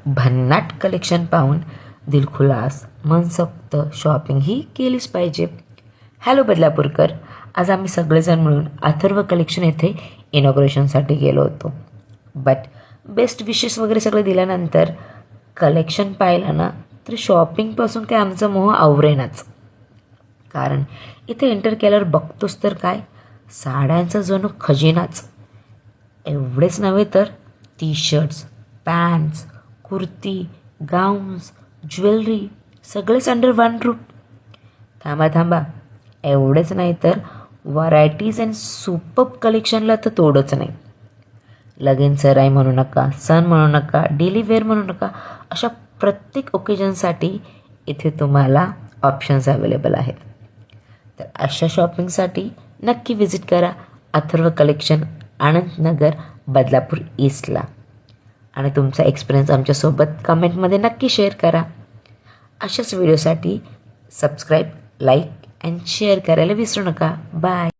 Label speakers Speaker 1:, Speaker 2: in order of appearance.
Speaker 1: भन्नाट कलेक्शन पाहून दिलखुलास मनसोक्त शॉपिंग ही केलीच पाहिजे. हॅलो बदलापूरकर, आज आम्ही सगळेजण मिळून अथर्व कलेक्शन येथे इनॉग्रेशनसाठी गेलो होतो. बट बेस्ट विशेस वगैरे सगळं दिल्यानंतर कलेक्शन पाहिलं ना तर शॉपिंगपासून काय आमचा मोह आवरेनाच. कारण इथे एंटर केल्यावर बघतोस तर काय साड्यांचा जणू खजिनाच. एवढेच नव्हे तर T shirts, pants, kurti, gowns, jewellery सगळेच अंडर वन रूफ. थांबा, एवढेच नाही तर व्हरायटीज अँड सुपर्ब कलेक्शनला तर तोडच नाही. लगीन सराई म्हणू नका, सण म्हणू नका, डेली वेअर म्हणू नका, अशा प्रत्येक ओकेजनसाठी इथे तुम्हाला ऑप्शन्स अवेलेबल आहेत. तर अशा शॉपिंगसाठी नक्की विजिट करा अथर्व कलेक्शन, आनंदनगर, बदलापूर ईस्टला. आणि तुमचा एक्सपिरियन्स आमच्यासोबत कमेंटमध्ये नक्की शेअर करा. अशाच व्हिडिओसाठी सबस्क्राईब, लाईक अँड शेअर करायला विसरू नका. बाय.